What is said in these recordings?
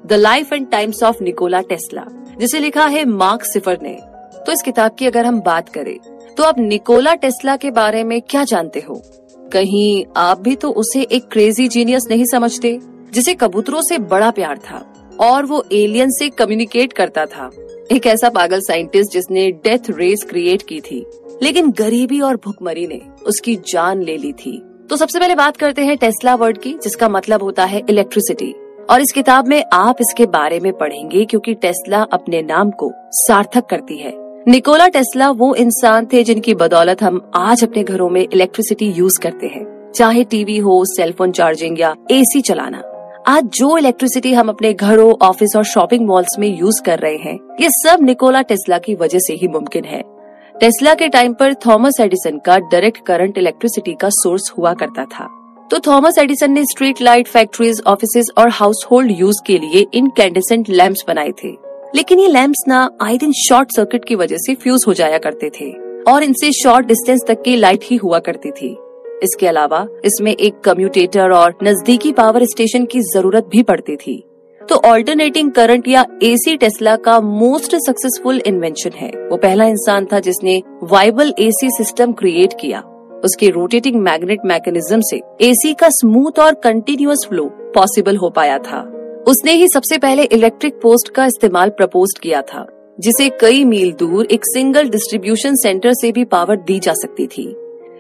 The life and times of Nikola Tesla, जिसे लिखा है मार्क सिफर ने। तो इस किताब की अगर हम बात करें तो आप निकोला टेस्ला के बारे में क्या जानते हो? कहीं आप भी तो उसे एक क्रेजी जीनियस नहीं समझते, जिसे कबूतरों से बड़ा प्यार था और वो एलियन से कम्युनिकेट करता था। एक ऐसा पागल साइंटिस्ट जिसने डेथ रेस क्रिएट की थी, लेकिन गरीबी और भुखमरी ने उसकी जान ले ली थी। तो सबसे पहले बात करते हैं टेस्ला वर्ड की, जिसका मतलब होता है इलेक्ट्रिसिटी। और इस किताब में आप इसके बारे में पढ़ेंगे क्योंकि टेस्ला अपने नाम को सार्थक करती है। निकोला टेस्ला वो इंसान थे जिनकी बदौलत हम आज अपने घरों में इलेक्ट्रिसिटी यूज करते हैं, चाहे टीवी हो, सेलफोन चार्जिंग या एसी चलाना। आज जो इलेक्ट्रिसिटी हम अपने घरों, ऑफिस और शॉपिंग मॉल्स में यूज कर रहे हैं, ये सब निकोला टेस्ला की वजह से ही मुमकिन है। टेस्ला के टाइम पर थॉमस एडिसन का डायरेक्ट करंट इलेक्ट्रिसिटी का सोर्स हुआ करता था। तो थॉमस एडिसन ने स्ट्रीट लाइट, फैक्ट्रीज, ऑफिसेज और हाउस होल्ड यूज के लिए इनकैंडेसेंट लैंप्स बनाए थे। लेकिन ये लैंप्स ना आए दिन शॉर्ट सर्किट की वजह से फ्यूज हो जाया करते थे और इनसे शॉर्ट डिस्टेंस तक की लाइट ही हुआ करती थी। इसके अलावा इसमें एक कम्यूटेटर और नजदीकी पावर स्टेशन की जरूरत भी पड़ती थी। तो ऑल्टरनेटिंग करंट या एसी टेस्ला का मोस्ट सक्सेसफुल इन्वेंशन है। वो पहला इंसान था जिसने वाइबल एसी सिस्टम क्रिएट किया। उसके रोटेटिंग मैग्नेट मैकेनिज्म से एसी का स्मूथ और कंटिन्यूअस फ्लो पॉसिबल हो पाया था। उसने ही सबसे पहले इलेक्ट्रिक पोस्ट का इस्तेमाल प्रपोज किया था, जिसे कई मील दूर एक सिंगल डिस्ट्रीब्यूशन सेंटर से भी पावर दी जा सकती थी।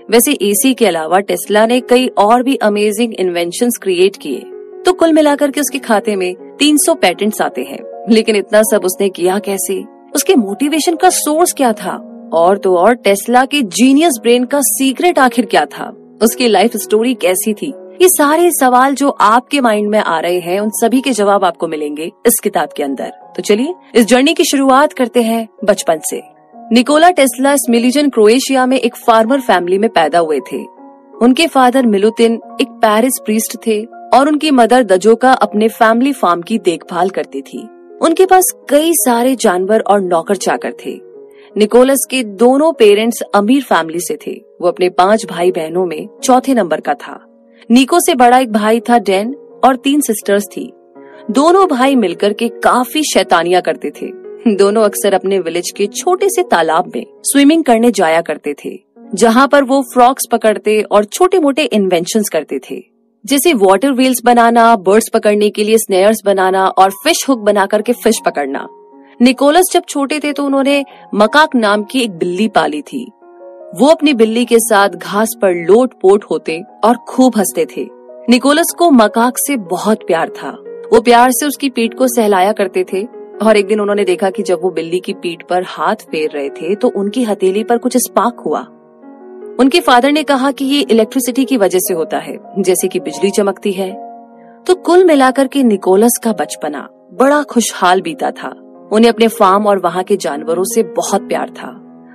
वैसे एसी के अलावा टेस्ला ने कई और भी अमेजिंग इन्वेंशंस क्रिएट किए। तो कुल मिलाकर के उसके खाते में 300 पैटेंट्स आते हैं। लेकिन इतना सब उसने किया कैसे? उसके मोटिवेशन का सोर्स क्या था? और तो और टेस्ला के जीनियस ब्रेन का सीक्रेट आखिर क्या था? उसकी लाइफ स्टोरी कैसी थी? ये सारे सवाल जो आपके माइंड में आ रहे हैं, उन सभी के जवाब आपको मिलेंगे इस किताब के अंदर। तो चलिए इस जर्नी की शुरुआत करते हैं बचपन से। निकोला टेस्ला स्मिलिजन, क्रोएशिया में एक फार्मर फैमिली में पैदा हुए थे। उनके फादर मिलुतिन एक पैरिस प्रीस्ट थे और उनकी मदर दजोका अपने फैमिली फार्म की देखभाल करती थी। उनके पास कई सारे जानवर और नौकर चाकर थे। निकोलस के दोनों पेरेंट्स अमीर फैमिली से थे। वो अपने 5 भाई बहनों में चौथे नंबर का था। निको से बड़ा एक भाई था डैन और 3 सिस्टर्स थी। दोनों भाई मिलकर के काफी शैतानियां करते थे। दोनों अक्सर अपने विलेज के छोटे से तालाब में स्विमिंग करने जाया करते थे, जहाँ पर वो फ्रॉग्स पकड़ते और छोटे मोटे इन्वेंशंस करते थे, जैसे वाटर व्हील्स बनाना, बर्ड्स पकड़ने के लिए स्नेयर्स बनाना और फिश हुक बना करके फिश पकड़ना। निकोलस जब छोटे थे तो उन्होंने मकाक नाम की एक बिल्ली पाली थी। वो अपनी बिल्ली के साथ घास पर लोट पोट होते और खूब हंसते थे। निकोलस को मकाक से बहुत प्यार था। वो प्यार से उसकी पीठ को सहलाया करते थे और एक दिन उन्होंने देखा कि जब वो बिल्ली की पीठ पर हाथ फेर रहे थे तो उनकी हथेली पर कुछ स्पार्क हुआ। उनके फादर ने कहा कि ये इलेक्ट्रिसिटी की वजह से होता है, जैसे कि बिजली चमकती है। तो कुल मिलाकर के निकोलस का बचपना बड़ा खुशहाल बीता था। उन्हें अपने फार्म और वहाँ के जानवरों से बहुत प्यार था।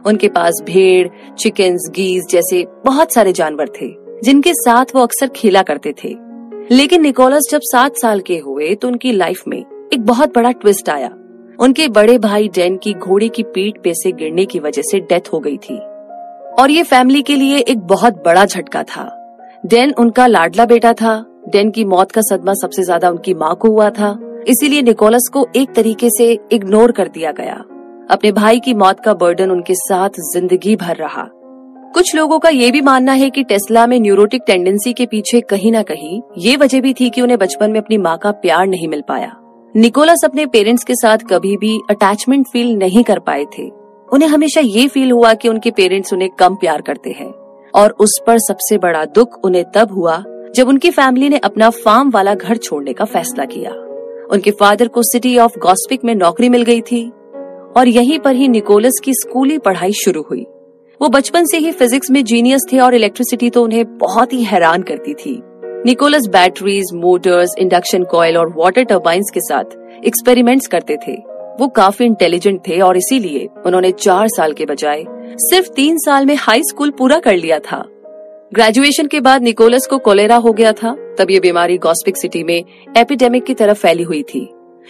उनके पास भेड़, चिकन्स, गीज जैसे बहुत सारे जानवर थे, जिनके साथ वो अक्सर खेला करते थे। लेकिन निकोलस जब 7 साल के हुए तो उनकी लाइफ में एक बहुत बड़ा ट्विस्ट आया। उनके बड़े भाई डैन की घोड़े की पीठ पे से गिरने की वजह से डेथ हो गई थी और ये फैमिली के लिए एक बहुत बड़ा झटका था। डैन उनका लाडला बेटा था। डैन की मौत का सदमा सबसे ज्यादा उनकी माँ को हुआ था, इसीलिए निकोलस को एक तरीके से इग्नोर कर दिया गया। अपने भाई की मौत का बर्डन उनके साथ जिंदगी भर रहा। कुछ लोगों का ये भी मानना है कि टेस्ला में न्यूरोटिक टेंडेंसी के पीछे कहीं न कहीं ये वजह भी थी कि उन्हें बचपन में अपनी माँ का प्यार नहीं मिल पाया। निकोलस अपने पेरेंट्स के साथ कभी भी अटैचमेंट फील नहीं कर पाए थे। उन्हें हमेशा ये फील हुआ कि उनके पेरेंट्स उन्हें कम प्यार करते हैं और उस पर सबसे बड़ा दुख उन्हें तब हुआ जब उनकी फैमिली ने अपना फार्म वाला घर छोड़ने का फैसला किया। उनके फादर को सिटी ऑफ गॉस्पिक में नौकरी मिल गई थी और यहीं पर ही निकोलस की स्कूली पढ़ाई शुरू हुई। वो बचपन से ही फिजिक्स में जीनियस थे और इलेक्ट्रिसिटी तो उन्हें बहुत ही हैरान करती थी। Nicholas batteries, motors, induction coil और वाटर टर्बाइन्स के साथ एक्सपेरिमेंट्स करते थे। वो काफी इंटेलिजेंट थे और इसीलिए उन्होंने 4 साल के बजाय सिर्फ 3 साल में हाई स्कूल पूरा कर लिया था। ग्रेजुएशन के बाद निकोलस को कोलेरा हो गया था। तब ये बीमारी गॉस्पिक सिटी में एपिडेमिक की तरफ फैली हुई थी।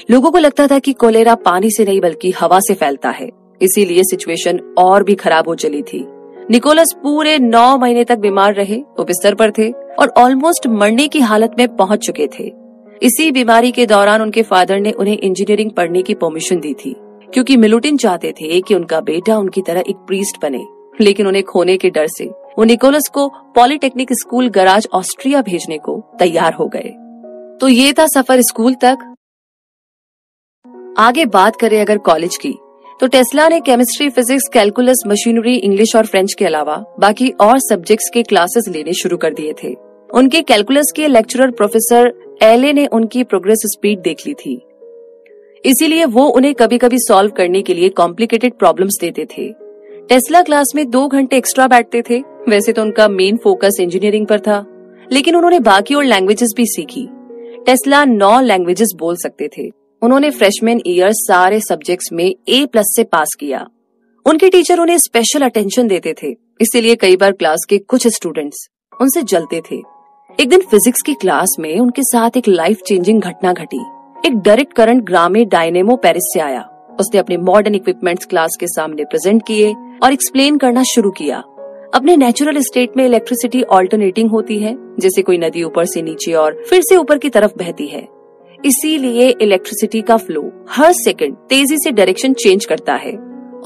लोगों को लगता था कि कोलेरा पानी से नहीं बल्कि हवा से फैलता है, इसीलिए सिचुएशन और भी खराब हो चली थी। निकोलस पूरे 9 महीने तक बीमार रहे। वो बिस्तर पर थे और ऑलमोस्ट मरने की हालत में पहुंच चुके थे। इसी बीमारी के दौरान उनके फादर ने उन्हें इंजीनियरिंग पढ़ने की परमिशन दी थी, क्योंकि मिलुटिन चाहते थे कि उनका बेटा उनकी तरह एक प्रीस्ट बने। लेकिन उन्हें खोने के डर से वो निकोलस को पॉलिटेक्निक स्कूल गराज ऑस्ट्रिया भेजने को तैयार हो गए। तो ये था सफर स्कूल तक। आगे बात करें अगर कॉलेज की, तो टेस्ला ने chemistry, physics, calculus, machinery, English और फ्रेंच के अलावा बाकी और सब्जेक्ट्स के क्लासेस लेने शुरू कर दिए थे। उनके कैलकुलस के लेक्चरर प्रोफेसर एले ने उनकी प्रोग्रेस स्पीड देख ली थी, इसीलिए वो उन्हें कभी कभी सॉल्व करने के लिए कॉम्प्लिकेटेड प्रॉब्लम्स देते थे। टेस्ला क्लास में 2 घंटे एक्स्ट्रा बैठते थे। वैसे तो उनका मेन फोकस इंजीनियरिंग पर था, लेकिन उन्होंने बाकी और लैंग्वेजेस भी सीखी। टेस्ला 9 लैंग्वेजेस बोल सकते थे। उन्होंने फ्रेशमैन ईयर सारे सब्जेक्ट्स में A+ से पास किया। उनके टीचर उन्हें स्पेशल अटेंशन देते थे, इसीलिए कई बार क्लास के कुछ स्टूडेंट्स उनसे जलते थे। एक दिन फिजिक्स की क्लास में उनके साथ एक लाइफ चेंजिंग घटना घटी। एक डायरेक्ट करंट ग्रामे डायनेमो पेरिस से आया। उसने अपने मॉडर्न इक्विपमेंट्स क्लास के सामने प्रेजेंट किए और एक्सप्लेन करना शुरू किया। अपने नेचुरल स्टेट में इलेक्ट्रिसिटी ऑल्टरनेटिंग होती है, जैसे कोई नदी ऊपर से नीचे और फिर से ऊपर की तरफ बहती है। इसीलिए इलेक्ट्रिसिटी का फ्लो हर सेकंड तेजी से डायरेक्शन चेंज करता है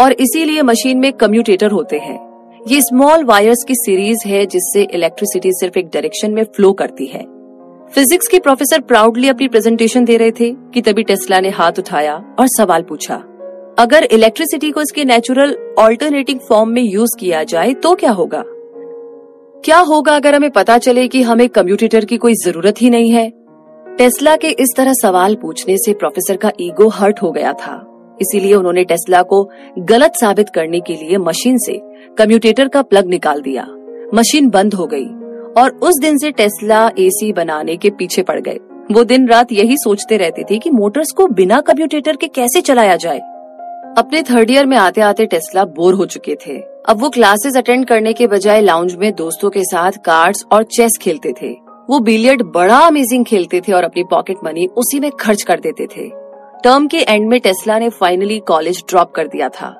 और इसीलिए मशीन में कम्यूटेटर होते हैं। ये स्मॉल वायर्स की सीरीज है जिससे इलेक्ट्रिसिटी सिर्फ एक डायरेक्शन में फ्लो करती है। फिजिक्स के प्रोफेसर प्राउडली अपनी प्रेजेंटेशन दे रहे थे कि तभी टेस्ला ने हाथ उठाया और सवाल पूछा, अगर इलेक्ट्रिसिटी को इसके नेचुरल ऑल्टरनेटिंग फॉर्म में यूज किया जाए तो क्या होगा? क्या होगा अगर हमें पता चले कि हमें कम्यूटेटर की कोई जरूरत ही नहीं है? टेस्ला के इस तरह सवाल पूछने से प्रोफेसर का ईगो हर्ट हो गया था, इसीलिए उन्होंने टेस्ला को गलत साबित करने के लिए मशीन से कम्यूटेटर का प्लग निकाल दिया। मशीन बंद हो गई और उस दिन से टेस्ला AC बनाने के पीछे पड़ गए। वो दिन रात यही सोचते रहते थे कि मोटर्स को बिना कम्यूटेटर के कैसे चलाया जाए। अपने 3rd ईयर में आते आते टेस्ला बोर हो चुके थे। अब वो क्लासेस अटेंड करने के बजाय लाउंज में दोस्तों के साथ कार्ड्स और चेस खेलते थे। वो बिलियर्ड बड़ा अमेजिंग खेलते थे और अपनी पॉकेट मनी उसी में खर्च कर देते थे। टर्म के एंड में टेस्ला ने फाइनली कॉलेज ड्रॉप कर दिया था।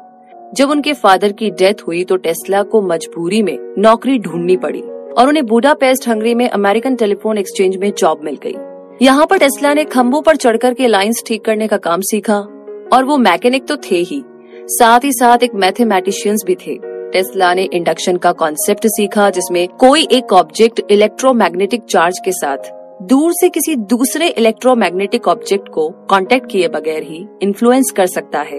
जब उनके फादर की डेथ हुई तो टेस्ला को मजबूरी में नौकरी ढूंढनी पड़ी और उन्हें बुडापेस्ट हंगरी में अमेरिकन टेलीफोन एक्सचेंज में जॉब मिल गई। यहाँ पर टेस्ला ने खंभों पर चढ़कर के लाइंस ठीक करने का काम सीखा और वो मैकेनिक तो थे ही साथ एक मैथमेटिशियंस भी थे। टेस्ला ने इंडक्शन का कॉन्सेप्ट सीखा, जिसमें कोई एक ऑब्जेक्ट इलेक्ट्रोमैग्नेटिक चार्ज के साथ दूर से किसी दूसरे इलेक्ट्रोमैग्नेटिक ऑब्जेक्ट को कांटेक्ट किए बगैर ही इन्फ्लुएंस कर सकता है।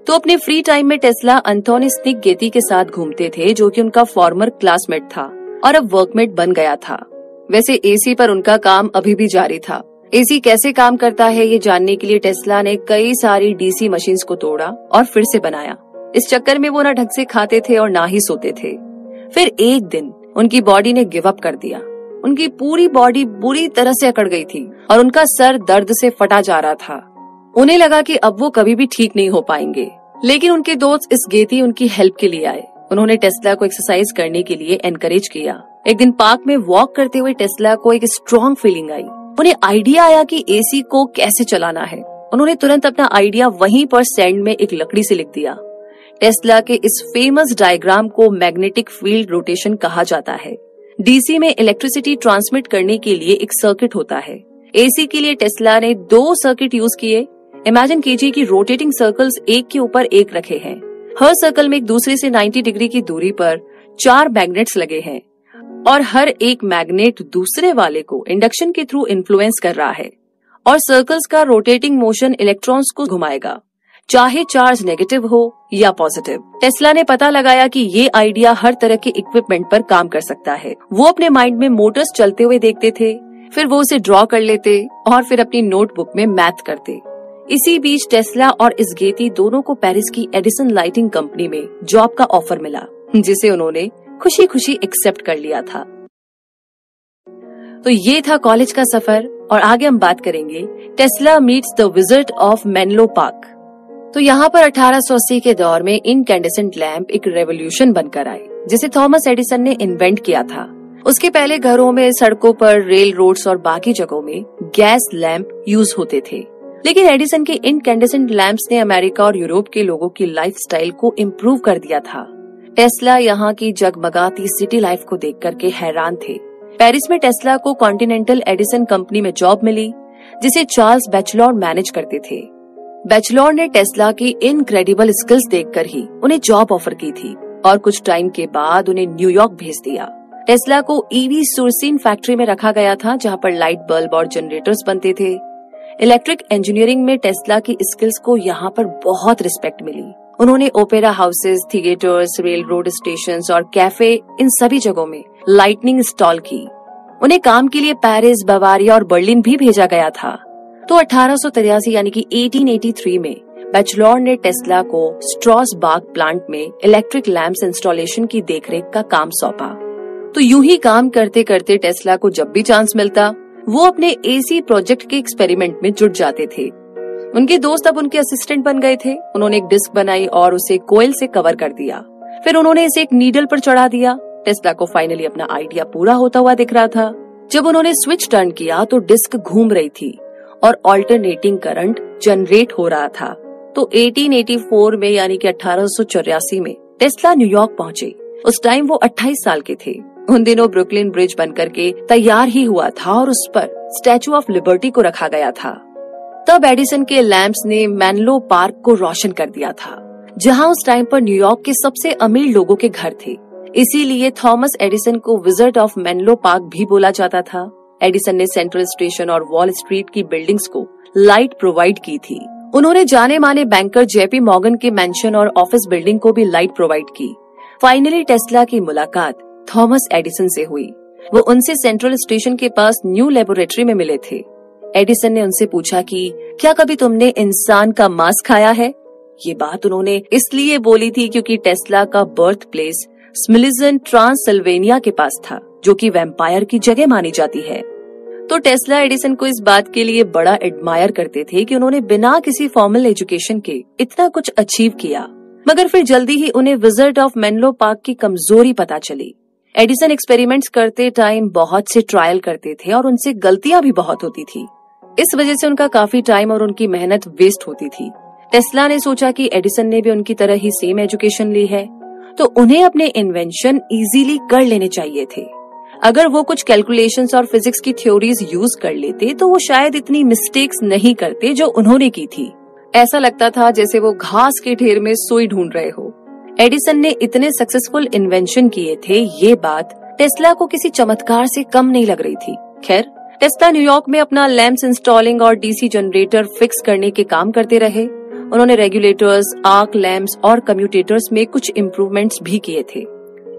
तो अपने फ्री टाइम में टेस्ला अंटोनी स्निगेती के साथ घूमते थे, जो कि उनका फॉर्मर क्लासमेट था और अब वर्कमेट बन गया था। वैसे AC पर उनका काम अभी भी जारी था। AC कैसे काम करता है ये जानने के लिए टेस्ला ने कई सारी DC मशीन्स को तोड़ा और फिर से बनाया। इस चक्कर में वो ना ढंग से खाते थे और ना ही सोते थे। फिर एक दिन उनकी बॉडी ने गिव अप कर दिया। उनकी पूरी बॉडी बुरी तरह से अकड़ गई थी और उनका सर दर्द से फटा जा रहा था। उन्हें लगा कि अब वो कभी भी ठीक नहीं हो पाएंगे, लेकिन उनके दोस्त स्गेती उनकी हेल्प के लिए आए। उन्होंने टेस्ला को एक्सरसाइज करने के लिए एनकरेज किया। एक दिन पार्क में वॉक करते हुए टेस्ला को एक स्ट्रॉन्ग फीलिंग आई। उन्हें आइडिया आया कि AC को कैसे चलाना है। उन्होंने तुरंत अपना आइडिया वहीं पर सैंड में एक लकड़ी से लिख दिया। टेस्ला के इस फेमस डायग्राम को मैग्नेटिक फील्ड रोटेशन कहा जाता है। DC में इलेक्ट्रिसिटी ट्रांसमिट करने के लिए एक सर्किट होता है। AC के लिए टेस्ला ने 2 सर्किट यूज किए। इमेजिन कीजिए कि रोटेटिंग सर्कल्स एक के ऊपर एक रखे हैं। हर सर्कल में एक दूसरे से 90 डिग्री की दूरी पर 4 मैग्नेट्स लगे हैं और हर एक मैग्नेट दूसरे वाले को इंडक्शन के थ्रू इन्फ्लुएंस कर रहा है और सर्कल्स का रोटेटिंग मोशन इलेक्ट्रॉन्स को घुमाएगा, चाहे चार्ज नेगेटिव हो या पॉजिटिव। टेस्ला ने पता लगाया कि ये आइडिया हर तरह के इक्विपमेंट पर काम कर सकता है। वो अपने माइंड में मोटर्स चलते हुए देखते थे, फिर वो उसे ड्रॉ कर लेते और फिर अपनी नोटबुक में मैथ करते। इसी बीच टेस्ला और स्गेती दोनों को पेरिस की एडिसन लाइटिंग कंपनी में जॉब का ऑफर मिला, जिसे उन्होंने खुशी खुशी एक्सेप्ट कर लिया था। तो ये था कॉलेज का सफर और आगे हम बात करेंगे Tesla meets the visit of Menlo park. तो यहाँ पर 1880 के दौर में इनकैंडेसेंट लैंप एक रेवोल्यूशन बनकर आए, जिसे थॉमस एडिसन ने इन्वेंट किया था। उसके पहले घरों में, सड़कों पर, रेल रोड्स और बाकी जगहों में गैस लैंप यूज होते थे, लेकिन एडिसन के इनकैंडेसेंट लैंप्स ने अमेरिका और यूरोप के लोगों की लाइफस्टाइल को इम्प्रूव कर दिया था। टेस्ला यहाँ की जगमगाती सिटी लाइफ को देख करके हैरान थे। पेरिस में टेस्ला को कॉन्टिनेंटल एडिसन कंपनी में जॉब मिली, जिसे चार्ल्स बैचलर मैनेज करते थे। बैचलर ने टेस्ला की इनक्रेडिबल स्किल्स देखकर ही उन्हें जॉब ऑफर की थी और कुछ टाइम के बाद उन्हें न्यूयॉर्क भेज दिया। टेस्ला को ईवी सुरसीन फैक्ट्री में रखा गया था, जहां पर लाइट बल्ब और जनरेटर्स बनते थे। इलेक्ट्रिक इंजीनियरिंग में टेस्ला की स्किल्स को यहाँ पर बहुत रिस्पेक्ट मिली। उन्होंने opera houses, theatres, rail road station और कैफे, इन सभी जगहों में लाइटनिंग इंस्टॉल की। उन्हें काम के लिए पेरिस, बवारिया और बर्लिन भी भेजा गया था। तो 1883 यानी कि 1883 में बैचलर ने टेस्ला को स्ट्रॉसबार्ग प्लांट में इलेक्ट्रिक लैंप्स इंस्टॉलेशन की देखरेख का काम सौंपा। तो यूं ही काम करते करते टेस्ला को जब भी चांस मिलता वो अपने एसी प्रोजेक्ट के एक्सपेरिमेंट में जुट जाते थे। उनके दोस्त अब उनके असिस्टेंट बन गए थे। उन्होंने एक डिस्क बनाई और उसे कोयल से कवर कर दिया। फिर उन्होंने इसे एक नीडल पर चढ़ा दिया। टेस्ला को फाइनली अपना आइडिया पूरा होता हुआ दिख रहा था। जब उन्होंने स्विच टर्न किया तो डिस्क घूम रही थी और ऑल्टरनेटिंग करंट जनरेट हो रहा था। तो 1884 में यानी कि 1884 में टेस्ला न्यूयॉर्क पहुंचे। उस टाइम वो 28 साल के थे। उन दिनों ब्रुकलिन ब्रिज बनकर के तैयार ही हुआ था और उस पर स्टैचू ऑफ लिबर्टी को रखा गया था। तब एडिसन के लैंप्स ने मेनलो पार्क को रोशन कर दिया था, जहां उस टाइम पर न्यूयॉर्क के सबसे अमीर लोगों के घर थे। इसीलिए थॉमस एडिसन को विजिट ऑफ मेनलो पार्क भी बोला जाता था। एडिसन ने सेंट्रल स्टेशन और वॉल स्ट्रीट की बिल्डिंग्स को लाइट प्रोवाइड की थी। उन्होंने जाने माने बैंकर जेपी मॉर्गन के मैंशन और ऑफिस बिल्डिंग को भी लाइट प्रोवाइड की। फाइनली टेस्ला की मुलाकात थॉमस एडिसन से हुई। वो उनसे सेंट्रल स्टेशन के पास न्यू लेबोरेटरी में मिले थे। एडिसन ने उनसे पूछा कि क्या कभी तुमने इंसान का मांस खाया है? ये बात उन्होंने इसलिए बोली थी क्योंकि टेस्ला का बर्थ प्लेस स्मिलिजन ट्रांससिल्वेनिया के पास था, जो कि वैम्पायर की जगह मानी जाती है। तो टेस्ला एडिसन को इस बात के लिए बड़ा एडमायर करते थे कि उन्होंने बिना किसी फॉर्मल एजुकेशन के इतना कुछ अचीव किया। मगर फिर जल्दी ही उन्हें विजिट ऑफ मेनलो पार्क की कमजोरी पता चली। एडिसन एक्सपेरिमेंट्स करते टाइम बहुत से ट्रायल करते थे और उनसे गलतियां भी बहुत होती थी। इस वजह से उनका काफी टाइम और उनकी मेहनत वेस्ट होती थी। टेस्ला ने सोचा कि एडिसन ने भी उनकी तरह ही सेम एजुकेशन ली है, तो उन्हें अपने इन्वेंशन इजीली कर लेने चाहिए थे। अगर वो कुछ कैलकुलेशंस और फिजिक्स की थ्योरीज यूज कर लेते तो वो शायद इतनी मिस्टेक्स नहीं करते जो उन्होंने की थी। ऐसा लगता था जैसे वो घास के ढेर में सुई ढूंढ रहे हो। एडिसन ने इतने सक्सेसफुल इन्वेंशन किए थे, ये बात टेस्ला को किसी चमत्कार से कम नहीं लग रही थी। खैर, टेस्ला न्यूयॉर्क में अपना लैंप्स इंस्टॉलिंग और डीसी जनरेटर फिक्स करने के काम करते रहे। उन्होंने रेगुलेटर्स, आर्क लैंप्स और कम्यूटेटर्स में कुछ इम्प्रूवमेंट्स भी किए थे।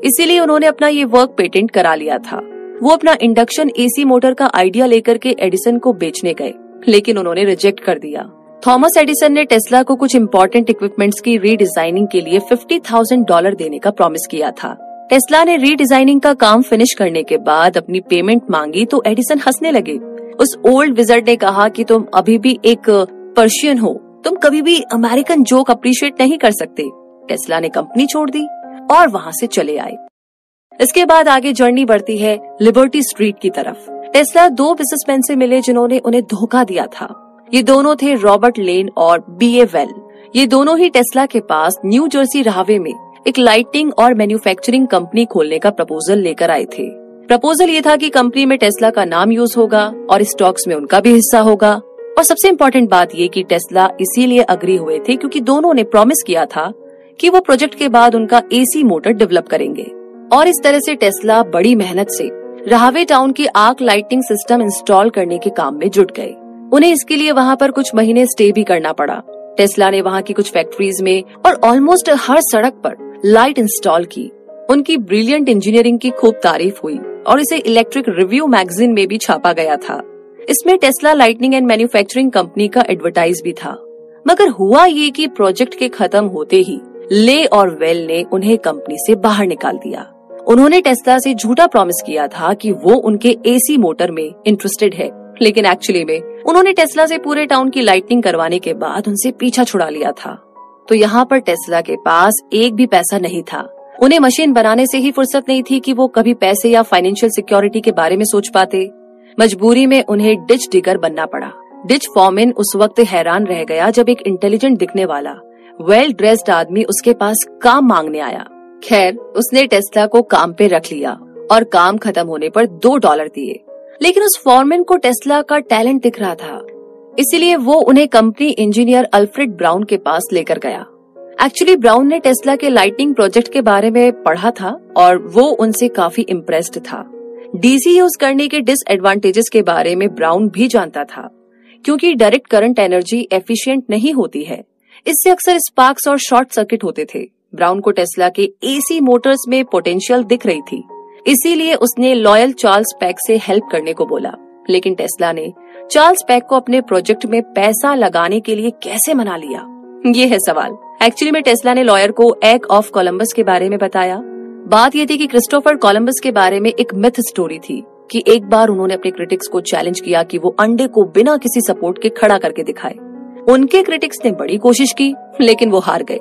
इसीलिए उन्होंने अपना ये वर्क पेटेंट करा लिया था। वो अपना इंडक्शन एसी मोटर का आइडिया लेकर के एडिसन को बेचने गए, लेकिन उन्होंने रिजेक्ट कर दिया। थॉमस एडिसन ने टेस्ला को कुछ इम्पोर्टेंट इक्विपमेंट्स की रीडिजाइनिंग के लिए $50,000 देने का प्रॉमिस किया था। टेस्ला ने रीडिजाइनिंग का काम फिनिश करने के बाद अपनी पेमेंट मांगी तो एडिसन हंसने लगे। उस ओल्ड विजर्ड ने कहा कि तुम अभी भी एक पर्शियन हो, तुम कभी भी अमेरिकन जोक अप्रिशिएट नहीं कर सकते। टेस्ला ने कंपनी छोड़ दी और वहां से चले आए। इसके बाद आगे जर्नी बढ़ती है लिबर्टी स्ट्रीट की तरफ। टेस्ला दो बिजनेसमैन से मिले जिन्होंने उन्हें धोखा दिया था। ये दोनों थे रॉबर्ट लेन और B.A. वेल। ये दोनों ही टेस्ला के पास न्यू जर्सी राहवे में एक लाइटिंग और मैन्युफैक्चरिंग कंपनी खोलने का प्रपोजल लेकर आए थे। प्रपोजल ये था कि कंपनी में टेस्ला का नाम यूज होगा और स्टॉक्स में उनका भी हिस्सा होगा। और सबसे इम्पोर्टेंट बात ये कि टेस्ला इसीलिए अग्री हुए थे क्योंकि दोनों ने प्रॉमिस किया था कि वो प्रोजेक्ट के बाद उनका एसी मोटर डेवलप करेंगे। और इस तरह से टेस्ला बड़ी मेहनत से राहवे टाउन की आर्क लाइटिंग सिस्टम इंस्टॉल करने के काम में जुट गए। उन्हें इसके लिए वहाँ पर कुछ महीने स्टे भी करना पड़ा। टेस्ला ने वहाँ की कुछ फैक्ट्रीज में और ऑलमोस्ट हर सड़क पर लाइट इंस्टॉल की। उनकी ब्रिलियंट इंजीनियरिंग की खूब तारीफ हुई और इसे इलेक्ट्रिक रिव्यू मैगजीन में भी छापा गया था। इसमें Tesla lightning and manufacturing company का एडवर्टाइज भी था। मगर हुआ ये कि प्रोजेक्ट के खत्म होते ही ले और वेल ने उन्हें कंपनी से बाहर निकाल दिया। उन्होंने टेस्ला से झूठा प्रॉमिस किया था कि वो उनके एसी मोटर में इंटरेस्टेड है, लेकिन एक्चुअली में उन्होंने टेस्ला से पूरे टाउन की लाइटनिंग करवाने के बाद उनसे पीछा छुड़ा लिया था। तो यहाँ पर टेस्ला के पास एक भी पैसा नहीं था। उन्हें मशीन बनाने से ही फुर्सत नहीं थी कि वो कभी पैसे या फाइनेंशियल सिक्योरिटी के बारे में सोच पाते। मजबूरी में उन्हें डिच डिगर बनना पड़ा। डिच फॉरमैन उस वक्त हैरान रह गया जब एक इंटेलिजेंट दिखने वाला वेल ड्रेस्ड आदमी उसके पास काम मांगने आया। खैर, उसने टेस्ला को काम पे रख लिया और काम खत्म होने पर $2 दिए। लेकिन उस फॉरमैन को टेस्ला का टैलेंट दिख रहा था, इसीलिए वो उन्हें कंपनी इंजीनियर अल्फ्रेड ब्राउन के पास लेकर गया। एक्चुअली ब्राउन ने टेस्ला के लाइटनिंग प्रोजेक्ट के बारे में पढ़ा था और वो उनसे काफी इम्प्रेस्ड था। डीसी यूज करने के डिसएडवांटेजेस के बारे में ब्राउन भी जानता था, क्योंकि डायरेक्ट करंट एनर्जी एफिशिएंट नहीं होती है, इससे अक्सर स्पार्क्स और शॉर्ट सर्किट होते थे। ब्राउन को टेस्ला के एसी मोटर्स में पोटेंशियल दिख रही थी, इसीलिए उसने लॉयल चार्ल्स पैक से हेल्प करने को बोला। लेकिन टेस्ला ने चार्ल्स पैक को अपने प्रोजेक्ट में पैसा लगाने के लिए कैसे मना लिया, ये है सवाल। एक्चुअली में टेस्ला ने लॉयर को एग ऑफ कोलंबस के बारे में बताया। बात ये थी कि क्रिस्टोफर कोलंबस के बारे में एक मिथ स्टोरी थी कि एक बार उन्होंने अपने क्रिटिक्स को चैलेंज किया कि वो अंडे को बिना किसी सपोर्ट के खड़ा करके दिखाए। उनके क्रिटिक्स ने बड़ी कोशिश की, लेकिन वो हार गए।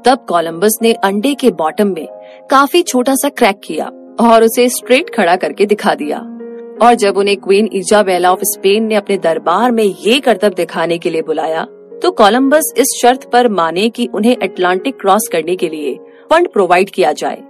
तब कोलंबस ने अंडे के बॉटम में काफी छोटा सा क्रैक किया और उसे स्ट्रेट खड़ा करके दिखा दिया। और जब उन्हें क्वीन इजाबेला ऑफ स्पेन ने अपने दरबार में ये करतब दिखाने के लिए बुलाया, तो कोलंबस इस शर्त पर माने कि उन्हें अटलांटिक क्रॉस करने के लिए फंड प्रोवाइड किया जाए।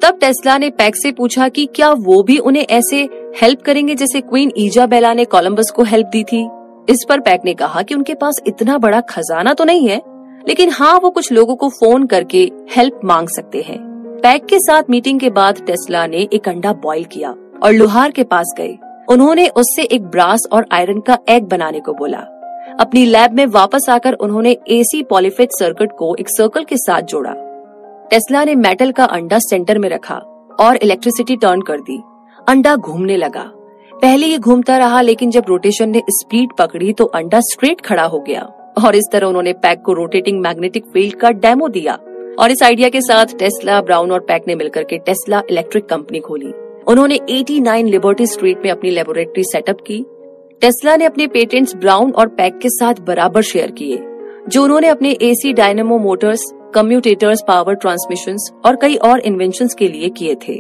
तब टेस्ला ने पैक से पूछा कि क्या वो भी उन्हें ऐसे हेल्प करेंगे जैसे क्वीन इजाबेला ने कोलंबस को हेल्प दी थी। इस पर पैक ने कहा कि उनके पास इतना बड़ा खजाना तो नहीं है, लेकिन हाँ, वो कुछ लोगों को फोन करके हेल्प मांग सकते हैं। पैक के साथ मीटिंग के बाद टेस्ला ने एक अंडा बॉईल किया और लोहार के पास गए। उन्होंने उससे एक ब्रास और आयरन का एग बनाने को बोला। अपनी लैब में वापस आकर उन्होंने एसी पॉलीफेज सर्किट को एक सर्कल के साथ जोड़ा। टेस्ला ने मेटल का अंडा सेंटर में रखा और इलेक्ट्रिसिटी टर्न कर दी। अंडा घूमने लगा। पहले ये घूमता रहा, लेकिन जब रोटेशन ने स्पीड पकड़ी तो अंडा स्ट्रेट खड़ा हो गया। और इस तरह उन्होंने पैक को रोटेटिंग मैग्नेटिक फील्ड का डेमो दिया। और इस आइडिया के साथ टेस्ला, ब्राउन और पैक ने मिलकर के टेस्ला इलेक्ट्रिक कंपनी खोली। उन्होंने 89 लिबर्टी स्ट्रीट में अपनी लेबोरेटरी सेटअप की। टेस्ला ने अपने पेटेंट्स ब्राउन और पैक के साथ बराबर शेयर किए, जो उन्होंने अपने AC dynamo Motors, commutators, power transmissions और कई और इन्वेंशंस के लिए किए थे।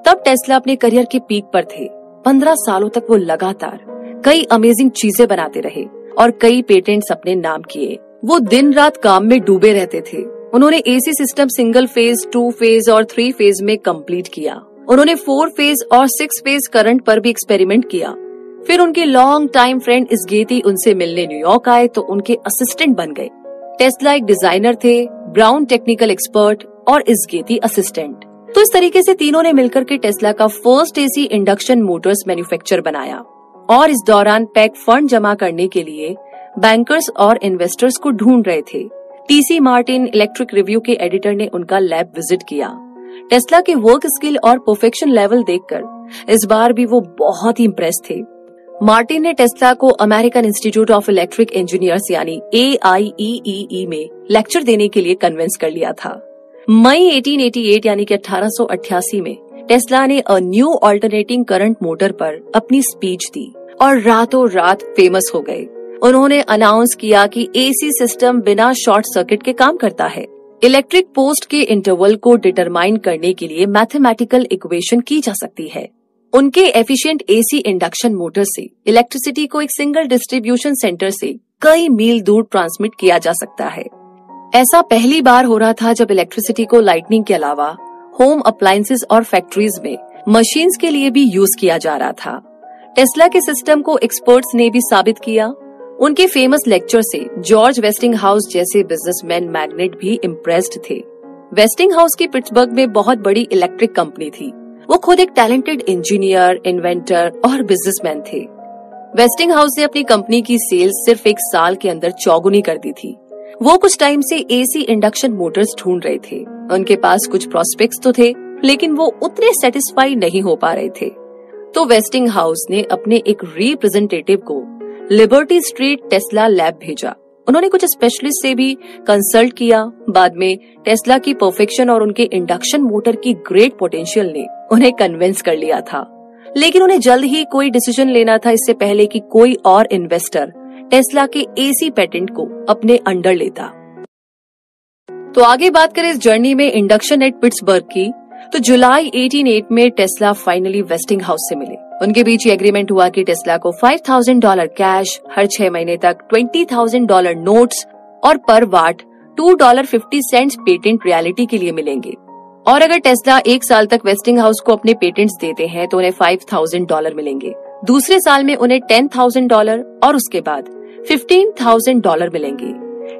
तब टेस्ला अपने करियर के पीक पर थे। 15 सालों तक वो लगातार कई अमेजिंग चीजें बनाते रहे और कई पेटेंट्स अपने नाम किए। वो दिन रात काम में डूबे रहते थे। उन्होंने AC system single phase, 2 phase और 3 फेज में कंप्लीट किया। उन्होंने 4 फेज और 6 फेज करंट पर भी एक्सपेरिमेंट किया। फिर उनके लॉन्ग टाइम फ्रेंड इस्गेती उनसे मिलने न्यूयॉर्क आए तो उनके असिस्टेंट बन गए। टेस्ला एक डिजाइनर थे, ब्राउन टेक्निकल एक्सपर्ट और इस्गेती असिस्टेंट। तो इस तरीके से तीनों ने मिलकर के टेस्ला का first AC induction Motors manufacture बनाया। और इस दौरान पैक फंड जमा करने के लिए बैंकर्स और इन्वेस्टर्स को ढूंढ रहे थे। टीसी मार्टिन, इलेक्ट्रिक रिव्यू के एडिटर ने उनका लैब विजिट किया। टेस्ला के वर्क स्किल और परफेक्शन लेवल देखकर इस बार भी वो बहुत ही इम्प्रेस थे। मार्टिन ने टेस्ला को American institute of electric engineers यानी AIEEE में लेक्चर देने के लिए कन्विंस कर लिया था। मई 1888 यानी कि 1888 में टेस्ला ने a new alternating current motor पर अपनी स्पीच दी और रातों रात फेमस हो गए। उन्होंने अनाउंस किया कि एसी सिस्टम बिना शॉर्ट सर्किट के काम करता है। इलेक्ट्रिक पोस्ट के इंटरवल को डिटरमाइन करने के लिए मैथमेटिकल इक्वेशन की जा सकती है। उनके एफिशिएंट एसी इंडक्शन मोटर से इलेक्ट्रिसिटी को एक सिंगल डिस्ट्रीब्यूशन सेंटर से कई मील दूर ट्रांसमिट किया जा सकता है। ऐसा पहली बार हो रहा था जब इलेक्ट्रिसिटी को लाइटनिंग के अलावा होम अप्लायंसेस और फैक्ट्रीज में मशीन्स के लिए भी यूज किया जा रहा था। टेस्ला के सिस्टम को एक्सपर्ट्स ने भी साबित किया। उनके फेमस लेक्चर से जॉर्ज वेस्टिंगहाउस जैसे बिजनेसमैन मैग्नेट भी इम्प्रेस्ड थे। वेस्टिंगहाउस की पिट्सबर्ग में बहुत बड़ी इलेक्ट्रिक कंपनी थी। वो खुद एक टैलेंटेड इंजीनियर, इन्वेंटर और बिजनेसमैन थे। वेस्टिंगहाउस ने अपनी कंपनी की सेल्स सिर्फ 1 साल के अंदर चौगुनी कर दी थी। वो कुछ टाइम से एसी इंडक्शन मोटर्स ढूंढ रहे थे। उनके पास कुछ प्रोस्पेक्ट्स तो थे, लेकिन वो उतने सेटिस्फाई नहीं हो पा रहे थे। तो वेस्टिंगहाउस ने अपने एक रिप्रेजेंटेटिव को लिबर्टी स्ट्रीट टेस्ला लैब भेजा। उन्होंने कुछ स्पेशलिस्ट से भी कंसल्ट किया। बाद में टेस्ला की परफेक्शन और उनके इंडक्शन मोटर की ग्रेट पोटेंशियल ने उन्हें कन्विंस कर लिया था। लेकिन उन्हें जल्द ही कोई डिसीजन लेना था, इससे पहले कि कोई और इन्वेस्टर टेस्ला के एसी पेटेंट को अपने अंडर लेता। तो आगे बात करें इस जर्नी में इंडक्शन एट पिट्सबर्ग की, तो जुलाई 1808 में टेस्ला फाइनली वेस्टिंगहाउस से मिले। उनके बीच ये एग्रीमेंट हुआ कि टेस्ला को $5,000 कैश, हर 6 महीने तक $20,000 नोट्स और पर वाट $2.50 पेटेंट रियलिटी के लिए मिलेंगे। और अगर टेस्ला 1 साल तक वेस्टिंगहाउस को अपने पेटेंट्स देते हैं तो उन्हें $5,000 मिलेंगे। दूसरे साल में उन्हें $10,000 और उसके बाद $15,000 मिलेंगे।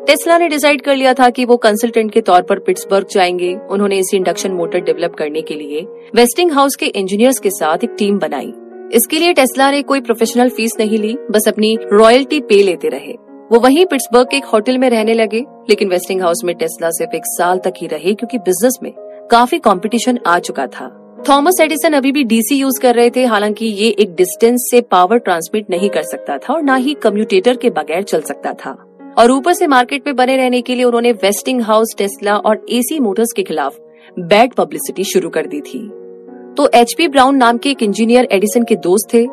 टेस्ला ने डिसाइड कर लिया था कि वो कंसल्टेंट के तौर पर पिट्सबर्ग जाएंगे। उन्होंने इसी इंडक्शन मोटर डेवलप करने के लिए वेस्टिंगहाउस के इंजीनियर्स के साथ एक टीम बनाई। इसके लिए टेस्ला ने कोई प्रोफेशनल फीस नहीं ली, बस अपनी रॉयल्टी पे लेते रहे। वो वहीं पिट्सबर्ग के एक होटल में रहने लगे, लेकिन वेस्टिंगहाउस में टेस्ला सिर्फ 1 साल तक ही रहे क्योंकि बिजनेस में काफी कंपटीशन आ चुका था। थॉमस एडिसन अभी भी डीसी यूज कर रहे थे, हालांकि ये एक डिस्टेंस से पावर ट्रांसमिट नहीं कर सकता था और ना ही कम्यूटेटर के बगैर चल सकता था। और ऊपर से मार्केट में बने रहने के लिए उन्होंने वेस्टिंगहाउस, टेस्ला और एसी मोटर्स के खिलाफ बैड पब्लिसिटी शुरू कर दी थी। तो एचपी ब्राउन नाम के एक इंजीनियर एडिसन के दोस्त थे।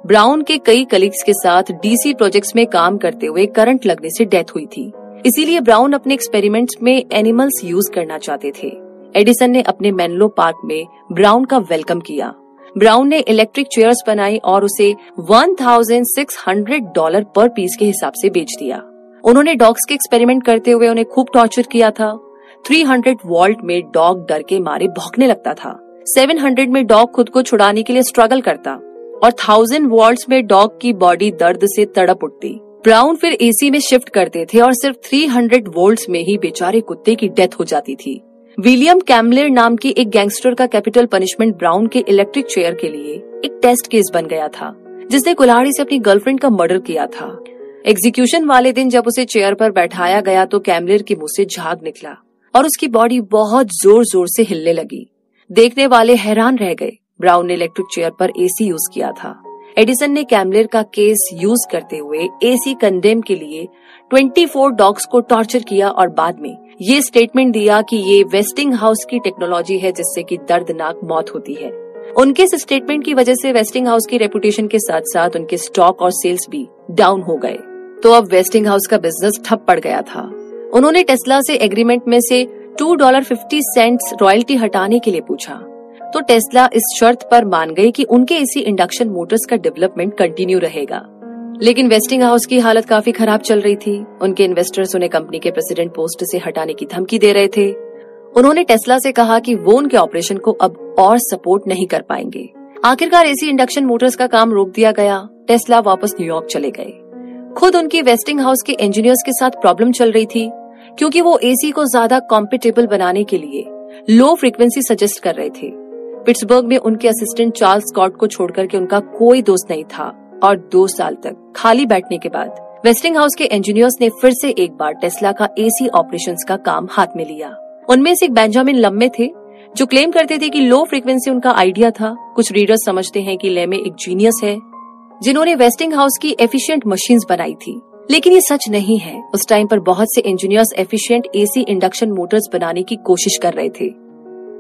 ब्राउन के कई कलीग्स के साथ डीसी प्रोजेक्ट्स में काम करते हुए करंट लगने से डेथ हुई थी, इसीलिए ब्राउन अपने एक्सपेरिमेंट्स में एनिमल्स यूज करना चाहते थे। एडिसन ने अपने मेनलो पार्क में ब्राउन का वेलकम किया। ब्राउन ने इलेक्ट्रिक चेयर्स बनाई और उसे $1,600 पर पीस के हिसाब से बेच दिया। उन्होंने डॉग्स के एक्सपेरिमेंट करते हुए उन्हें खूब टॉर्चर किया था। 300 वोल्ट में डॉग डर के मारे भौंकने लगता था। 700 में डॉग खुद को छुड़ाने के लिए स्ट्रगल करता और 1000 वोल्ट्स में डॉग की बॉडी दर्द से तड़प उठती। ब्राउन फिर एसी में शिफ्ट करते थे और सिर्फ 300 वोल्ट्स में ही बेचारे कुत्ते की डेथ हो जाती थी। विलियम कैम्बलर नाम के एक गैंगस्टर का कैपिटल पनिशमेंट ब्राउन के इलेक्ट्रिक चेयर के लिए एक टेस्ट केस बन गया था, जिसने कुल्हाड़ी से अपनी गर्लफ्रेंड का मर्डर किया था। एग्जीक्यूशन वाले दिन जब उसे चेयर पर बैठाया गया तो कैम्बलर के मुंह से झाग निकला और उसकी बॉडी बहुत जोर जोर से हिलने लगी। देखने वाले हैरान रह गए। ब्राउन ने इलेक्ट्रिक चेयर पर एसी यूज किया था। एडिसन ने कैम्बलर का केस यूज करते हुए एसी कंडेम के लिए 24 डॉग्स को टॉर्चर किया और बाद में ये स्टेटमेंट दिया कि ये वेस्टिंगहाउस की टेक्नोलॉजी है जिससे कि दर्दनाक मौत होती है। उनके इस स्टेटमेंट की वजह से वेस्टिंगहाउस की रेपुटेशन के साथ साथ उनके स्टॉक और सेल्स भी डाउन हो गए। तो अब वेस्टिंगहाउस का बिजनेस ठप पड़ गया था। उन्होंने टेस्ला से एग्रीमेंट में से $2.50 रॉयल्टी हटाने के लिए पूछा, तो टेस्ला इस शर्त पर मान गई कि उनके इसी इंडक्शन मोटर्स का डेवलपमेंट कंटिन्यू रहेगा। लेकिन वेस्टिंगहाउस की हालत काफी खराब चल रही थी। उनके इन्वेस्टर्स उन्हें कंपनी के प्रेसिडेंट पोस्ट से हटाने की धमकी दे रहे थे। उन्होंने टेस्ला से कहा कि वो उनके ऑपरेशन को अब और सपोर्ट नहीं कर पाएंगे। आखिरकार एसी इंडक्शन मोटर्स का काम रोक दिया गया। टेस्ला वापस न्यूयॉर्क चले गए। खुद उनकी वेस्टिंगहाउस के इंजीनियर्स के साथ प्रॉब्लम चल रही थी, क्योंकि वो एसी को ज्यादा कॉम्पिटेबल बनाने के लिए लो फ्रीक्वेंसी सजेस्ट कर रहे थे। पिट्सबर्ग में उनके असिस्टेंट चार्ल्स स्कॉट को छोड़कर के उनका कोई दोस्त नहीं था और 2 साल तक खाली बैठने के बाद वेस्टिंगहाउस के इंजीनियर्स ने फिर से एक बार टेस्ला का एसी ऑपरेशंस का काम हाथ में लिया। उनमें से एक बेंजामिन लम्मे थे, जो क्लेम करते थे कि लो फ्रीक्वेंसी उनका आइडिया था। कुछ रीडर्स समझते हैं कि लेमे एक जीनियस है जिन्होंने वेस्टिंगहाउस की एफिशिएंट मशीन्स बनाई थी, लेकिन ये सच नहीं है। उस टाइम पर बहुत से engineers efficient AC induction Motors बनाने की कोशिश कर रहे थे,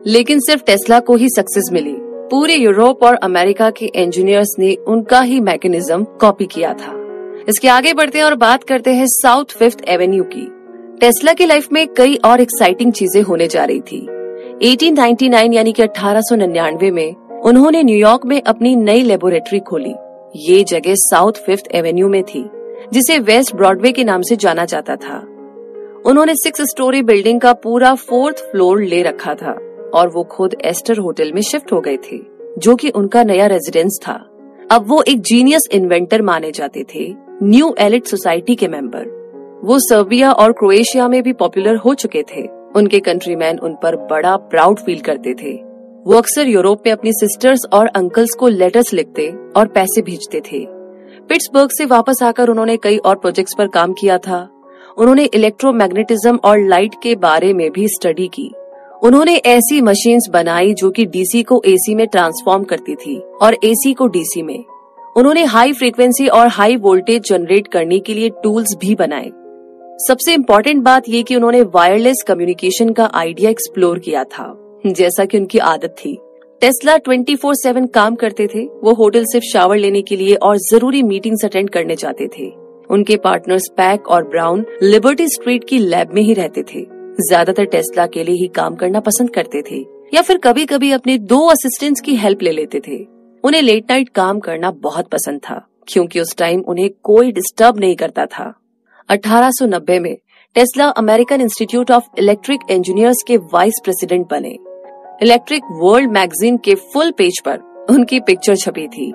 लेकिन सिर्फ टेस्ला को ही सक्सेस मिली। पूरे यूरोप और अमेरिका के इंजीनियर्स ने उनका ही मैकेनिज्म कॉपी किया था। इसके आगे बढ़ते हैं और बात करते हैं साउथ 5th एवेन्यू की। टेस्ला की लाइफ में कई और एक्साइटिंग चीजें होने जा रही थी। 1899 यानी कि 1899 में उन्होंने न्यूयॉर्क में अपनी नई लेबोरेटरी खोली। ये जगह साउथ 5th एवेन्यू में थी, जिसे वेस्ट ब्रॉडवे के नाम से जाना जाता था। उन्होंने 6 स्टोरी बिल्डिंग का पूरा 4th फ्लोर ले रखा था और वो खुद एस्टर होटल में शिफ्ट हो गए थे, जो कि उनका नया रेजिडेंस था। अब वो एक जीनियस इन्वेंटर माने जाते थे, न्यू एलिट सोसाइटी के मेंबर। वो सर्बिया और क्रोएशिया में भी पॉपुलर हो चुके थे। उनके कंट्रीमैन उन पर बड़ा प्राउड फील करते थे। वो अक्सर यूरोप में अपनी सिस्टर्स और अंकल्स को लेटर्स लिखते और पैसे भेजते थे। पिट्सबर्ग से वापस आकर उन्होंने कई और प्रोजेक्ट्स पर काम किया था। उन्होंने इलेक्ट्रोमैग्नेटिज्म और लाइट के बारे में भी स्टडी की। उन्होंने ऐसी मशीन्स बनाई जो कि डीसी को एसी में ट्रांसफॉर्म करती थी और एसी को डीसी में। उन्होंने हाई फ्रीक्वेंसी और हाई वोल्टेज जनरेट करने के लिए टूल्स भी बनाए। सबसे इम्पोर्टेंट बात ये कि उन्होंने वायरलेस कम्युनिकेशन का आइडिया एक्सप्लोर किया था, जैसा कि उनकी आदत थी। टेस्ला 24/7 काम करते थे। वो होटल सिर्फ शावर लेने के लिए और जरूरी मीटिंग्स अटेंड करने जाते थे। उनके पार्टनर्स पैक और ब्राउन लिबर्टी स्ट्रीट की लैब में ही रहते थे। ज्यादातर टेस्ला के लिए ही काम करना पसंद करते थे या फिर कभी कभी अपने 2 असिस्टेंट्स की हेल्प ले लेते थे। उन्हें लेट नाइट काम करना बहुत पसंद था, क्योंकि उस टाइम उन्हें कोई डिस्टर्ब नहीं करता था। 1890 में Tesla American institute of electric engineers के वाइस प्रेसिडेंट बने। इलेक्ट्रिक वर्ल्ड मैगजीन के फुल पेज पर उनकी पिक्चर छपी थी।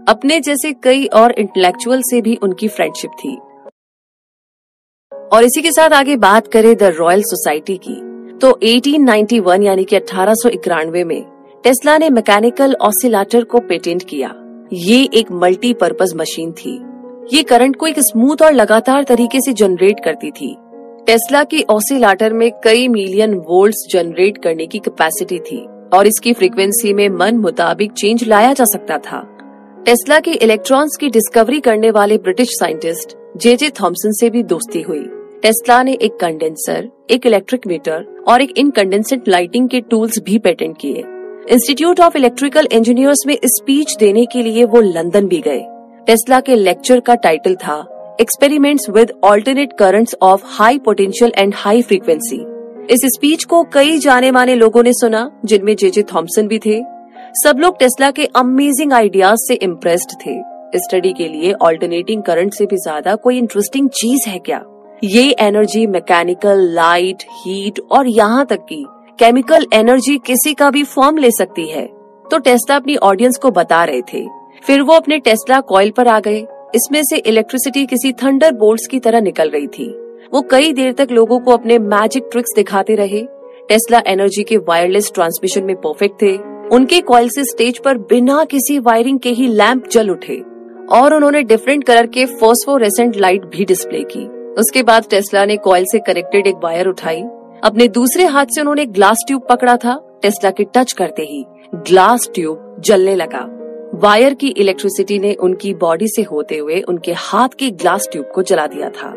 अपने जैसे कई और इंटेलेक्चुअल से भी उनकी फ्रेंडशिप थी। और इसी के साथ आगे बात करें द रॉयल सोसाइटी की, तो 1891 यानी कि 1891 में टेस्ला ने मैकेनिकल ऑसिलेटर को पेटेंट किया। ये एक मल्टीपर्पज मशीन थी। ये करंट को एक स्मूथ और लगातार तरीके से जनरेट करती थी। टेस्ला की ऑसिलेटर में कई मिलियन वोल्ट्स जनरेट करने की कैपेसिटी थी और इसकी फ्रीक्वेंसी में मन मुताबिक चेंज लाया जा सकता था। टेस्ला की इलेक्ट्रॉन्स की डिस्कवरी करने वाले ब्रिटिश साइंटिस्ट जे थॉमसन से भी दोस्ती हुई। टेस्ला ने एक कंडेंसर, एक इलेक्ट्रिक मीटर और एक इनकंडेंसेंट लाइटिंग के टूल्स भी पेटेंट किए। इंस्टीट्यूट ऑफ इलेक्ट्रिकल इंजीनियर्स में स्पीच देने के लिए वो लंदन भी गए। टेस्ला के लेक्चर का टाइटल था experiments with alternate currents of high potential and high frequency. इस स्पीच को कई जाने माने लोगों ने सुना, जिनमें जे थॉमसन भी थे। सब लोग टेस्ला के अमेजिंग आइडियाज से इम्प्रेस्ड थे। स्टडी के लिए ऑल्टरनेटिंग करंट से भी ज्यादा कोई इंटरेस्टिंग चीज है क्या? ये एनर्जी मैकेनिकल, लाइट, हीट और यहाँ तक कि केमिकल एनर्जी किसी का भी फॉर्म ले सकती है। तो टेस्ला अपनी ऑडियंस को बता रहे थे। फिर वो अपने टेस्ला कॉइल पर आ गए। इसमें से इलेक्ट्रिसिटी किसी थंडर बोल्ट्स की तरह निकल रही थी। वो कई देर तक लोगों को अपने मैजिक ट्रिक्स दिखाते रहे। टेस्ला एनर्जी के वायरलेस ट्रांसमिशन में परफेक्ट थे। उनके कॉइल से स्टेज पर बिना किसी वायरिंग के ही लैंप जल उठे और उन्होंने डिफरेंट कलर के फॉस्फोरेसेंट लाइट भी डिस्प्ले की। उसके बाद टेस्ला ने कॉइल से कनेक्टेड एक वायर उठाई। अपने दूसरे हाथ से उन्होंने ग्लास ट्यूब पकड़ा था। टेस्ला के टच करते ही ग्लास ट्यूब जलने लगा। वायर की इलेक्ट्रिसिटी ने उनकी बॉडी से होते हुए उनके हाथ की ग्लास ट्यूब को जला दिया था।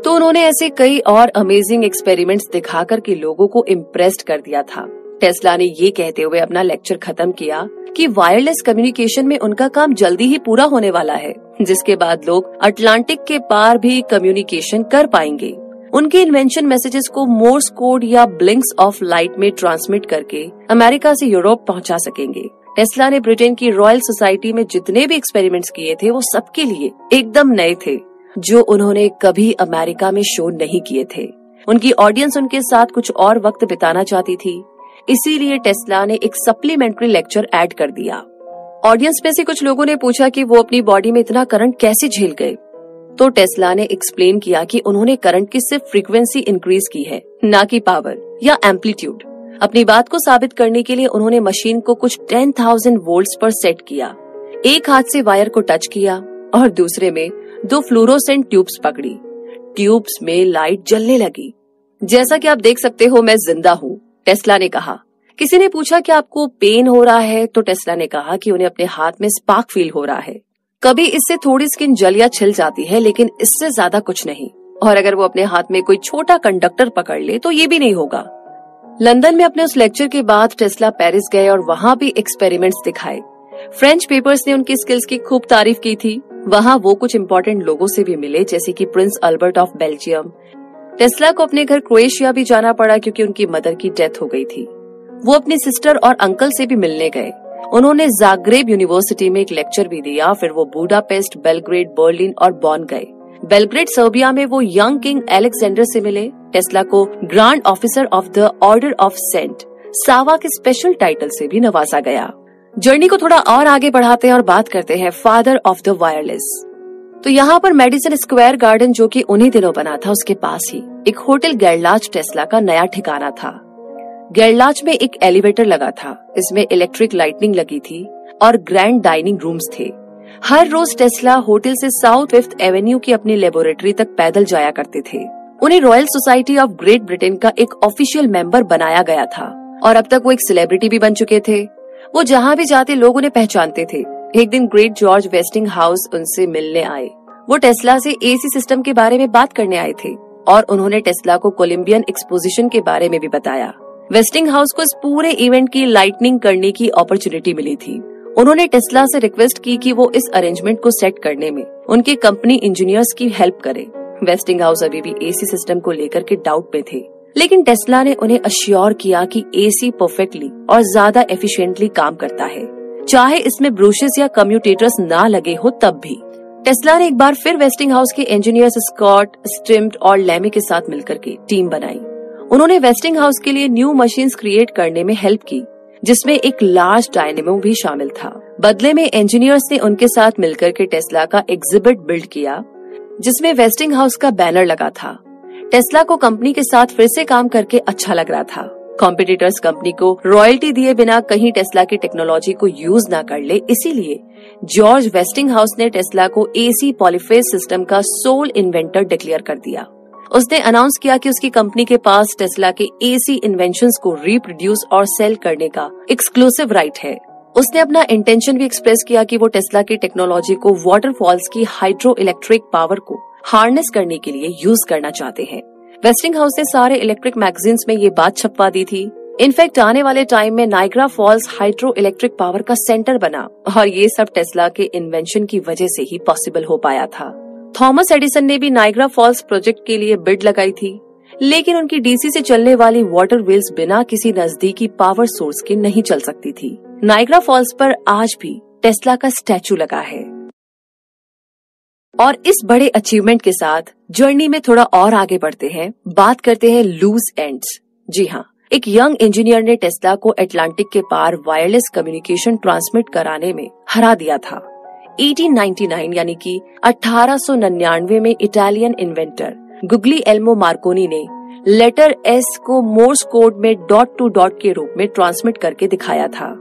तो उन्होंने ऐसे कई और अमेजिंग एक्सपेरिमेंट्स दिखाकर के लोगों को इम्प्रेस्ड कर दिया था। टेस्ला ने ये कहते हुए अपना लेक्चर खत्म किया कि वायरलेस कम्युनिकेशन में उनका काम जल्दी ही पूरा होने वाला है, जिसके बाद लोग अटलांटिक के पार भी कम्युनिकेशन कर पाएंगे। उनके इन्वेंशन मैसेजेस को मोर्स कोड या ब्लिंक्स ऑफ लाइट में ट्रांसमिट करके अमेरिका से यूरोप पहुंचा सकेंगे। टेस्ला ने ब्रिटेन की रॉयल सोसाइटी में जितने भी एक्सपेरिमेंट्स किए थे वो सबके लिए एकदम नए थे, जो उन्होंने कभी अमेरिका में शो नहीं किए थे। उनकी ऑडियंस उनके साथ कुछ और वक्त बिताना चाहती थी, इसीलिए टेस्ला ने एक सप्लीमेंट्री लेक्चर ऐड कर दिया। ऑडियंस में से कुछ लोगों ने पूछा कि वो अपनी बॉडी में इतना करंट कैसे झेल गए। तो टेस्ला ने एक्सप्लेन किया कि उन्होंने करंट की सिर्फ फ्रीक्वेंसी इंक्रीज की है, ना कि पावर या एम्पलीट्यूड। अपनी बात को साबित करने के लिए उन्होंने मशीन को कुछ 10,000 वोल्ट्स पर सेट किया। एक हाथ से वायर को टच किया और दूसरे में 2 फ्लोरोसेंट ट्यूब्स पकड़ी। ट्यूब्स में लाइट जलने लगी। जैसा कि आप देख सकते हो, मैं जिंदा हूँ, टेस्ला ने कहा। किसी ने पूछा कि आपको पेन हो रहा है, तो टेस्ला ने कहा कि उन्हें अपने हाथ में स्पार्क फील हो रहा है। कभी इससे थोड़ी स्किन जल या छिल जाती है, लेकिन इससे ज्यादा कुछ नहीं। और अगर वो अपने हाथ में कोई छोटा कंडक्टर पकड़ ले तो ये भी नहीं होगा। लंदन में अपने उस लेक्चर के बाद टेस्ला पेरिस गए और वहाँ भी एक्सपेरिमेंट्स दिखाए। फ्रेंच पेपर्स ने उनकी स्किल्स की खूब तारीफ की थी। वहाँ वो कुछ इम्पोर्टेंट लोगों से भी मिले, जैसे कि Prince Albert of Belgium. Tesla को अपने घर क्रोएशिया भी जाना पड़ा क्योंकि उनकी मदर की डेथ हो गई थी। वो अपनी सिस्टर और अंकल से भी मिलने गए। उन्होंने जाग्रेब यूनिवर्सिटी में एक लेक्चर भी दिया। फिर वो बुडापेस्ट, बेलग्रेड, बर्लिन और बॉन गए। बेलग्रेड सर्बिया में वो यंग किंग अलेक्जेंडर से मिले। टेस्ला को grand officer of the order of Saint Sava के स्पेशल टाइटल से भी नवाजा गया। जर्नी को थोड़ा और आगे बढ़ाते हैं और बात करते हैं फादर ऑफ द वायरलेस। तो यहाँ पर मेडिसन स्क्वायर गार्डन, जो कि उन्हीं दिनों बना था, उसके पास ही एक होटल गैरलाच टेस्ला का नया ठिकाना था। गैरलाच में एक एलिवेटर लगा था। इसमें इलेक्ट्रिक लाइटनिंग लगी थी और ग्रैंड डाइनिंग रूम्स थे। हर रोज टेस्ला होटल से साउथ 5th एवेन्यू की अपनी लेबोरेटरी तक पैदल जाया करते थे। उन्हें royal society of great Britain का एक ऑफिशियल मेंबर बनाया गया था और अब तक वो एक सेलिब्रिटी भी बन चुके थे। वो जहाँ भी जाते लोग उन्हें पहचानते थे। एक दिन ग्रेट जॉर्ज वेस्टिंग हाउस उनसे मिलने आए। वो टेस्ला से एसी सिस्टम के बारे में बात करने आए थे और उन्होंने टेस्ला को कोलंबियन एक्सपोजिशन के बारे में भी बताया। वेस्टिंग हाउस को इस पूरे इवेंट की लाइटनिंग करने की अपॉर्चुनिटी मिली थी। उन्होंने टेस्ला से रिक्वेस्ट की कि वो इस अरेंजमेंट को सेट करने में उनके कंपनी इंजीनियर्स की हेल्प करे। वेस्टिंग हाउस अभी भी एसी सिस्टम को लेकर के डाउट में थे, लेकिन टेस्ला ने उन्हें अश्योर किया कि एसी परफेक्टली और ज्यादा एफिशिएंटली काम करता है, चाहे इसमें ब्रूशेस या कम्यूटेटर्स ना लगे हो तब भी। टेस्ला ने एक बार फिर वेस्टिंग हाउस के इंजीनियर्स स्कॉट, स्टिम्ड और लेमी के साथ मिलकर के टीम बनाई। उन्होंने वेस्टिंग हाउस के लिए न्यू मशीन्स क्रिएट करने में हेल्प की, जिसमें एक लार्ज डायनेमो भी शामिल था। बदले में इंजीनियर्स ने उनके साथ मिलकर के टेस्ला का एग्जिबिट बिल्ड किया, जिसमें वेस्टिंग हाउस का बैनर लगा था। टेस्ला को कंपनी के साथ फिर से काम करके अच्छा लग रहा था। कॉम्पिटिटर्स कंपनी को रॉयल्टी दिए बिना कहीं टेस्ला की टेक्नोलॉजी को यूज ना कर ले, इसीलिए जॉर्ज वेस्टिंग हाउस ने टेस्ला को एसी पॉलीफेज सिस्टम का सोल इन्वेंटर डिक्लेयर कर दिया। उसने अनाउंस किया कि उसकी कंपनी के पास टेस्ला के एसी इन्वेंशंस को रिप्रोड्यूस और सेल करने का एक्सक्लूसिव राइट है। उसने अपना इंटेंशन भी एक्सप्रेस किया कि वो टेस्ला की टेक्नोलॉजी को वाटरफॉल्स की हाइड्रो इलेक्ट्रिक पावर को हार्नेस करने के लिए यूज करना चाहते हैं। वेस्टिंग हाउस ने सारे इलेक्ट्रिक मैगजीन्स में ये बात छपवा दी थी। इनफैक्ट आने वाले टाइम में Niagara Falls hydro electric power का सेंटर बना, और ये सब टेस्ला के इन्वेंशन की वजह से ही पॉसिबल हो पाया था। थॉमस एडिसन ने भी नाइग्रा फॉल्स प्रोजेक्ट के लिए बिड लगाई थी, लेकिन उनकी डीसी से चलने वाली वाटर व्हील्स बिना किसी नजदीकी पावर सोर्स के नहीं चल सकती थी। नाइग्रा फॉल्स पर आज भी टेस्ला का स्टैचू लगा है। और इस बड़े अचीवमेंट के साथ जर्नी में थोड़ा और आगे बढ़ते हैं, बात करते हैं लूज एंड्स। जी हाँ, एक यंग इंजीनियर ने टेस्ला को अटलांटिक के पार वायरलेस कम्युनिकेशन ट्रांसमिट कराने में हरा दिया था। 1899 यानी कि 1899 में इटालियन इन्वेंटर गुग्लिएल्मो मार्कोनी ने लेटर एस को मोर्स कोड में डॉट टू डॉट के रूप में ट्रांसमिट करके दिखाया था,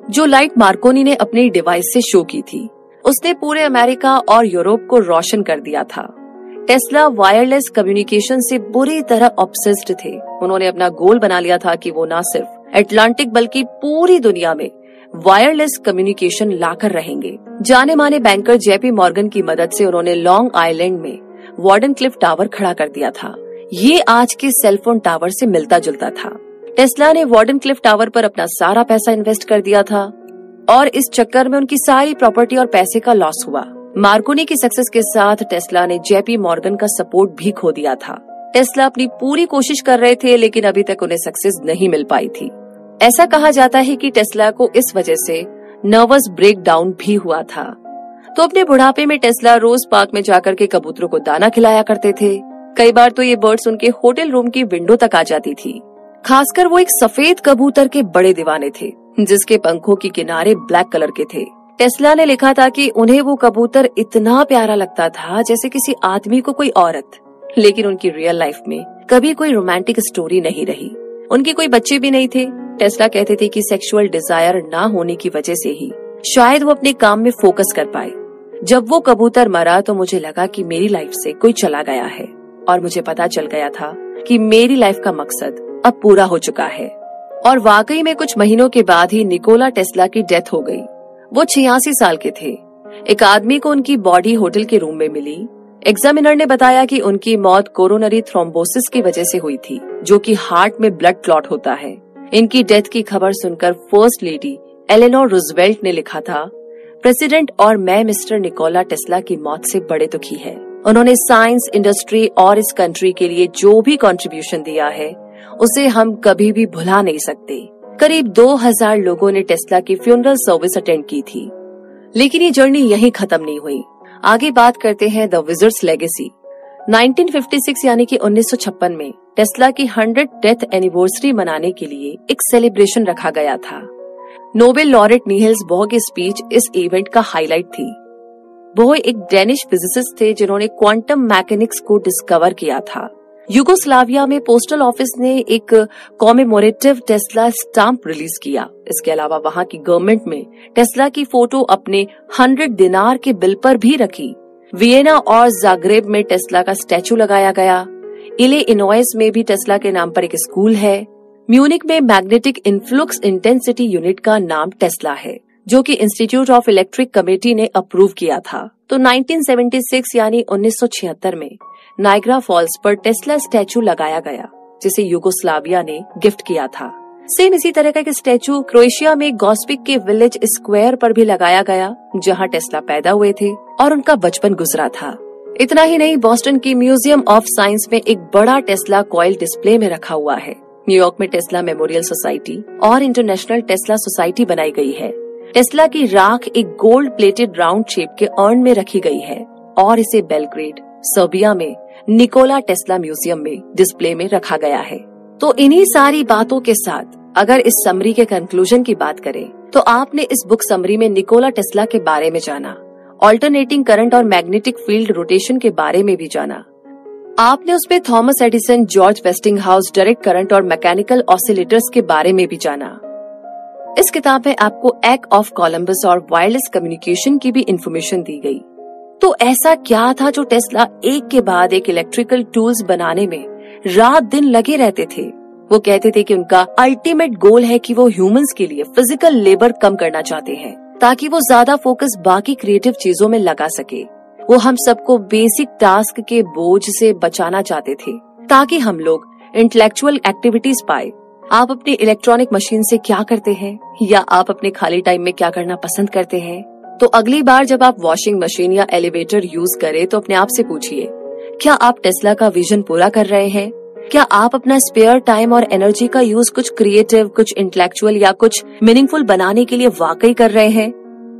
जो लाइट मार्कोनी ने अपनी डिवाइस से शो की थी। उसने पूरे अमेरिका और यूरोप को रोशन कर दिया था। टेस्ला वायरलेस कम्युनिकेशन से बुरी तरह ऑब्सेस्ड थे। उन्होंने अपना गोल बना लिया था कि वो न सिर्फ अटलांटिक बल्कि पूरी दुनिया में वायरलेस कम्युनिकेशन लाकर रहेंगे। जाने माने बैंकर जेपी मॉर्गन की मदद से उन्होंने लॉन्ग आइलैंड में वार्डन क्लिफ टावर खड़ा कर दिया था। ये आज के सेलफोन टावर से मिलता जुलता था। टेस्ला ने वार्डन क्लिफ टावर पर अपना सारा पैसा इन्वेस्ट कर दिया था और इस चक्कर में उनकी सारी प्रॉपर्टी और पैसे का लॉस हुआ। मार्कोनी की सक्सेस के साथ टेस्ला ने जेपी मॉर्गन का सपोर्ट भी खो दिया था। टेस्ला अपनी पूरी कोशिश कर रहे थे, लेकिन अभी तक उन्हें सक्सेस नहीं मिल पाई थी। ऐसा कहा जाता है कि टेस्ला को इस वजह से नर्वस ब्रेकडाउन भी हुआ था। तो अपने बुढ़ापे में टेस्ला रोज पार्क में जाकर के कबूतरों को दाना खिलाया करते थे। कई बार तो ये बर्ड्स उनके होटल रूम की विंडो तक आ जाती थी। खासकर वो एक सफेद कबूतर के बड़े दीवाने थे, जिसके पंखों के किनारे ब्लैक कलर के थे। टेस्ला ने लिखा था कि उन्हें वो कबूतर इतना प्यारा लगता था जैसे किसी आदमी को कोई औरत, लेकिन उनकी रियल लाइफ में कभी कोई रोमांटिक स्टोरी नहीं रही। उनके कोई बच्चे भी नहीं थे। टेस्ला कहते थे कि सेक्सुअल डिजायर ना होने की वजह से ही शायद वो अपने काम में फोकस कर पाए। जब वो कबूतर मरा तो मुझे लगा कि मेरी लाइफ से कोई चला गया है, और मुझे पता चल गया था कि मेरी लाइफ का मकसद अब पूरा हो चुका है। और वाकई में कुछ महीनों के बाद ही निकोला टेस्ला की डेथ हो गई। वो 86 साल के थे। एक आदमी को उनकी बॉडी होटल के रूम में मिली। एग्जामिनर ने बताया कि उनकी मौत कोरोनरी थ्रोम्बोसिस की वजह से हुई थी, जो कि हार्ट में ब्लड क्लॉट होता है। इनकी डेथ की खबर सुनकर फर्स्ट लेडी एलेनोर रूजवेल्ट ने लिखा था, प्रेसिडेंट और मैं मिस्टर निकोला टेस्ला की मौत से बड़े दुखी है। उन्होंने साइंस, इंडस्ट्री और इस कंट्री के लिए जो भी कंट्रीब्यूशन दिया है उसे हम कभी भी भुला नहीं सकते। करीब 2000 लोगों ने टेस्ला की फ्यूनरल सर्विस अटेंड की थी। लेकिन ये जर्नी यहीं खत्म नहीं हुई। आगे बात करते हैं द विजर्ड्स लेगेसी। 1956 यानी कि 1956 में टेस्ला की 100 डेथ एनिवर्सरी मनाने के लिए एक सेलिब्रेशन रखा गया था। नोबेल लॉरेट नील्स बोhr की स्पीच इस इवेंट का हाईलाइट थी। बोhr एक डेनिश फिजिसिस्ट थे जिन्होंने क्वांटम मैकेनिक्स को डिस्कवर किया था। यूगोस्लाविया में पोस्टल ऑफिस ने एक कॉमेमोरेटिव टेस्ला स्टाम्प रिलीज किया। इसके अलावा वहां की गवर्नमेंट में टेस्ला की फोटो अपने 100 दिनार के बिल पर भी रखी। वियना और जाग्रेब में टेस्ला का स्टैचू लगाया गया। इलिनॉइस में भी टेस्ला के नाम पर एक स्कूल है। म्यूनिक में मैग्नेटिक इन्फ्लुक्स इंटेंसिटी यूनिट का नाम टेस्ला है, जो कि इंस्टीट्यूट ऑफ इलेक्ट्रिक कमेटी ने अप्रूव किया था। तो 1976 यानी 1976 में नाइग्रा फॉल्स पर टेस्ला स्टैचू लगाया गया, जिसे यूगोस्लाविया ने गिफ्ट किया था। सेम इसी तरह का एक स्टैचू क्रोएशिया में गॉस्पिक के विलेज स्क्वायर पर भी लगाया गया, जहां टेस्ला पैदा हुए थे और उनका बचपन गुजरा था। इतना ही नहीं, बोस्टन की म्यूजियम ऑफ साइंस में एक बड़ा टेस्ला कॉइल डिस्प्ले में रखा हुआ है। न्यूयॉर्क में टेस्ला मेमोरियल सोसाइटी और इंटरनेशनल टेस्ला सोसाइटी बनाई गई है। टेस्ला की राख एक गोल्ड प्लेटेड राउंड शेप के अर्न में रखी गई है और इसे बेलग्रेड, सर्बिया में निकोला टेस्ला म्यूजियम में डिस्प्ले में रखा गया है। तो इन्हीं सारी बातों के साथ अगर इस समरी के कंक्लूजन की बात करें तो आपने इस बुक समरी में निकोला टेस्ला के बारे में जाना, ऑल्टरनेटिंग करंट और मैग्नेटिक फील्ड रोटेशन के बारे में भी जाना। आपने उसमें Thomas Edison, George Westinghouse, direct current और मैकेनिकल ऑसिलेटर्स के बारे में भी जाना। इस किताब में आपको एक्ट ऑफ कोलंबस और वायरलेस कम्युनिकेशन की भी इंफॉर्मेशन दी गई। तो ऐसा क्या था जो टेस्ला एक के बाद एक इलेक्ट्रिकल टूल्स बनाने में रात दिन लगे रहते थे? वो कहते थे कि उनका अल्टीमेट गोल है कि वो ह्यूमंस के लिए फिजिकल लेबर कम करना चाहते हैं ताकि वो ज्यादा फोकस बाकी क्रिएटिव चीजों में लगा सके। वो हम सबको बेसिक टास्क के बोझ से बचाना चाहते थे ताकि हम लोग इंटेलेक्चुअल एक्टिविटीज पाए। आप अपने इलेक्ट्रॉनिक मशीन से क्या करते हैं, या आप अपने खाली टाइम में क्या करना पसंद करते हैं? तो अगली बार जब आप वॉशिंग मशीन या एलिवेटर यूज करें तो अपने आप से पूछिए, क्या आप टेस्ला का विजन पूरा कर रहे हैं? क्या आप अपना स्पेयर टाइम और एनर्जी का यूज कुछ क्रिएटिव, कुछ इंटेलेक्चुअल या कुछ मीनिंगफुल बनाने के लिए वाकई कर रहे हैं?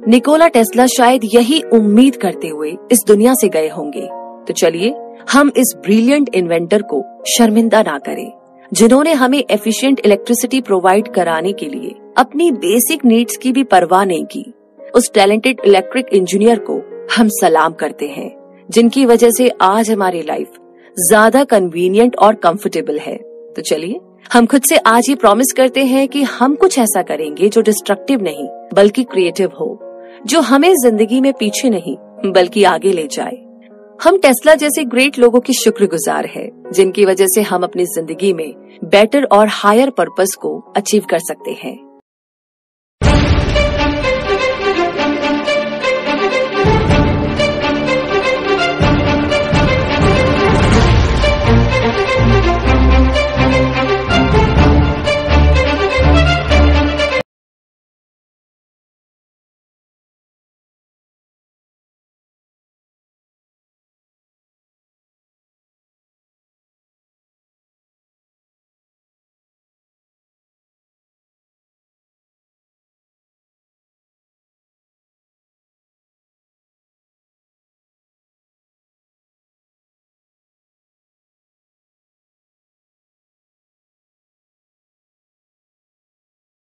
निकोला टेस्ला शायद यही उम्मीद करते हुए इस दुनिया से गए होंगे। तो चलिए हम इस ब्रिलियंट इन्वेंटर को शर्मिंदा ना करें, जिन्होंने हमें एफिशिएंट इलेक्ट्रिसिटी प्रोवाइड कराने के लिए अपनी बेसिक नीड्स की भी परवाह नहीं की। उस टैलेंटेड इलेक्ट्रिक इंजीनियर को हम सलाम करते हैं, जिनकी वजह से आज हमारी लाइफ ज्यादा कन्वीनियंट और कंफर्टेबल है। तो चलिए हम खुद से आज ही प्रॉमिस करते हैं कि हम कुछ ऐसा करेंगे जो डिस्ट्रक्टिव नहीं बल्कि क्रिएटिव हो, जो हमें जिंदगी में पीछे नहीं बल्कि आगे ले जाए। हम टेस्ला जैसे ग्रेट लोगों की शुक्रगुजार है, जिनकी वजह से हम अपनी जिंदगी में बेटर और हायर पर्पस को अचीव कर सकते हैं।